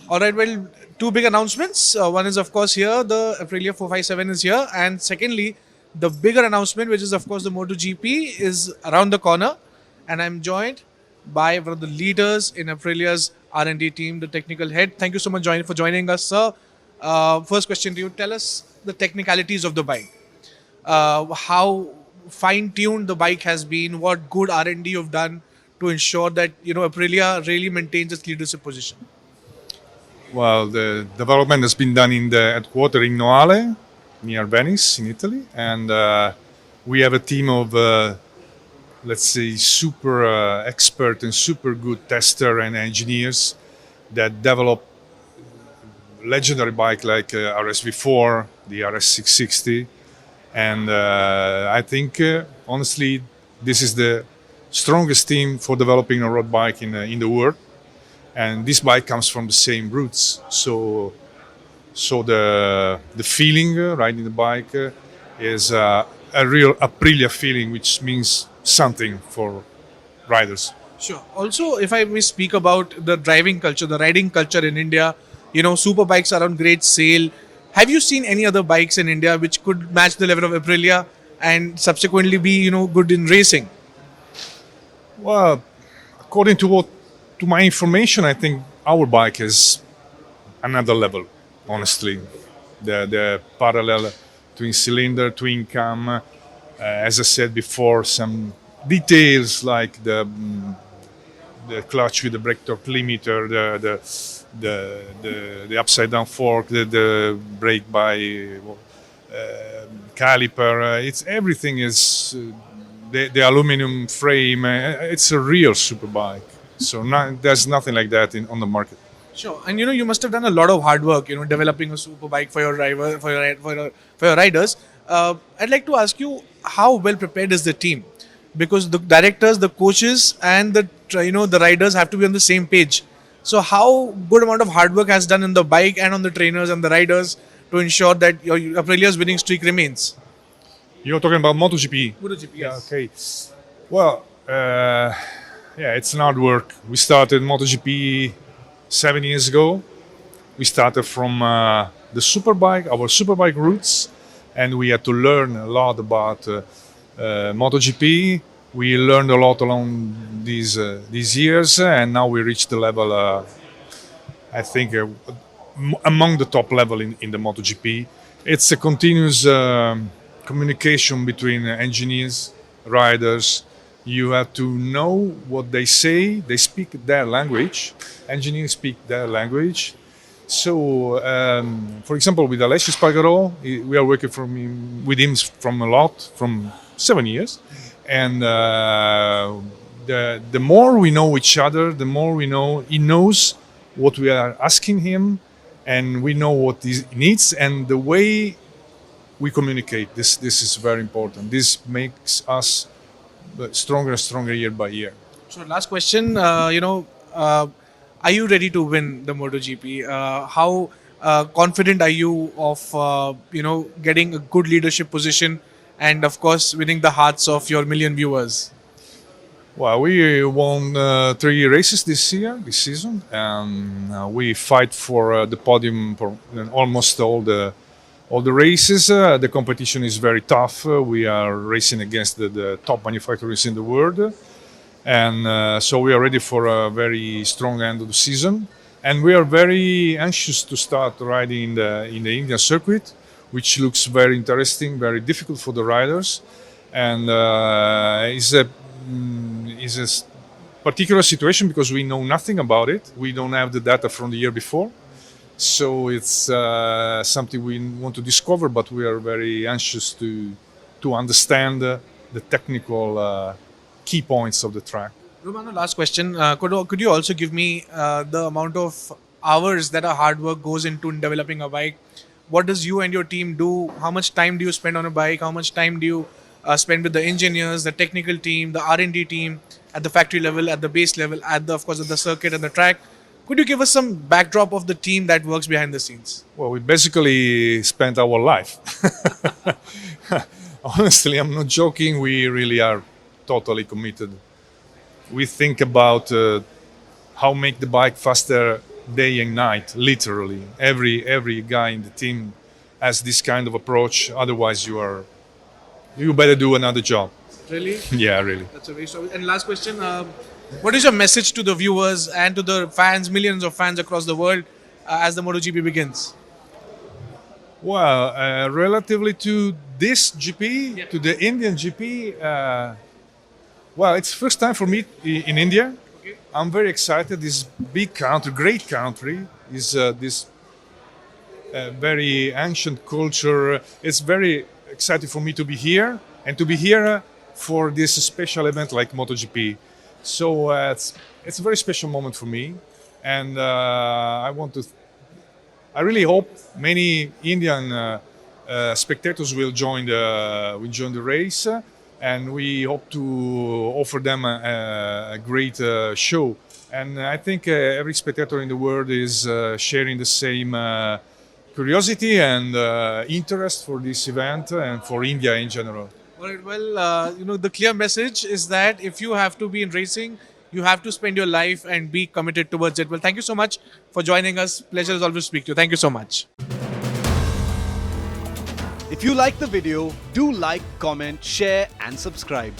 All right, well, two big announcements. One is, of course, here the Aprilia 457 is here, and secondly, the bigger announcement, which is, of course, the MotoGP, is around the corner, and I'm joined by one of the leaders in Aprilia's R&D team, the technical head. Thank you so much for joining us, sir. First question to you: tell us the technicalities of the bike. How fine-tuned the bike has been. What good R&D you've done to ensure that Aprilia really maintains its leadership position. Well, the development has been done in the headquarters in Noale, near Venice, in Italy, and we have a team of, let's say, super expert and super good tester and engineers that develop legendary bike like RSV4, the RS660, and I think honestly this is the strongest team for developing a road bike in the world, and this bike comes from the same roots. So the feeling riding the bike is a real Aprilia feeling, which means something for riders. Sure. Also, if I may speak about the driving culture, the riding culture in India, super bikes are on great sale. Have you seen any other bikes in India which could match the level of Aprilia and subsequently be, good in racing? Well, according to my information, I think our bike is another level. Honestly, the parallel twin cylinder, twin cam, as I said before, some details like the clutch with the brake torque limiter, the upside down fork, the brake by caliper. It's everything is the aluminum frame. It's a real superbike. So there's nothing like that on the market. Sure, and you must have done a lot of hard work, developing a super bike for your driver, for your riders. I'd like to ask you, how well prepared is the team? Because the directors, the coaches, and the riders have to be on the same page. So, how good amount of hard work has done in the bike and on the trainers and the riders to ensure that your Aprilia's winning streak remains? You're talking about MotoGP. MotoGP, yes. Okay. Well, yeah, it's an hard work. We started MotoGP 7 years ago. We started from the superbike, our superbike roots, and we had to learn a lot about MotoGP. We learned a lot along these years, and now we reached the level, I think, among the top level in the MotoGP. It's a continuous communication between engineers, riders. You have to know what they say. They speak their language. Engineers speak their language. So, for example, with Alessio Spargaro, we are working with him from 7 years, and the more we know each other, the more we know he knows what we are asking him, and we know what he needs, and the way we communicate. This is very important. This makes us stronger and stronger year by year. So, last question. Are you ready to win the MotoGP? How confident are you of getting a good leadership position and, of course, winning the hearts of your million viewers? Well, we won 3 races this season, and we fight for the podium for almost all the races. The competition is very tough. We are racing against the top manufacturers in the world, and so we are ready for a very strong end of the season. And we are very anxious to start riding in the Indian circuit, which looks very interesting, very difficult for the riders, and is a particular situation because we know nothing about it. We don't have the data from the year before. So it's something we want to discover, but we are very anxious to understand the technical key points of the track. Romano, last question. Could you also give me the amount of hours that a hard work goes into in developing a bike? What does you and your team do? How much time do you spend on a bike? How much time do you spend with the engineers, the technical team, the R&D team at the factory level, at the base level, of course, at the circuit and the track? Could you give us some backdrop of the team that works behind the scenes? Well, we basically spent our life. Honestly, I'm not joking. We really are totally committed. We think about how make the bike faster day and night, literally. Every guy in the team has this kind of approach. Otherwise, you better do another job. Really? Yeah, really. That's a very strong. And last question: what is your message to the viewers and to the fans, millions of fans across the world, as the MotoGP begins? Well, relatively to this GP, to the Indian GP, well, it's first time for me in India. Okay. I'm very excited. This big country, great country, is this very ancient culture. It's very exciting for me to be here and to be here for this special event like MotoGP. So it's a very special moment for me, and I really hope many Indian spectators will join the race, and we hope to offer them a great show. And I think every spectator in the world is sharing the same curiosity and interest for this event and for India in general. All right. Well, the clear message is that if you have to be in racing, you have to spend your life and be committed towards it. Well, thank you so much for joining us. Pleasure as always to speak to you. Thank you so much. If you like the video, do like, comment, share and subscribe.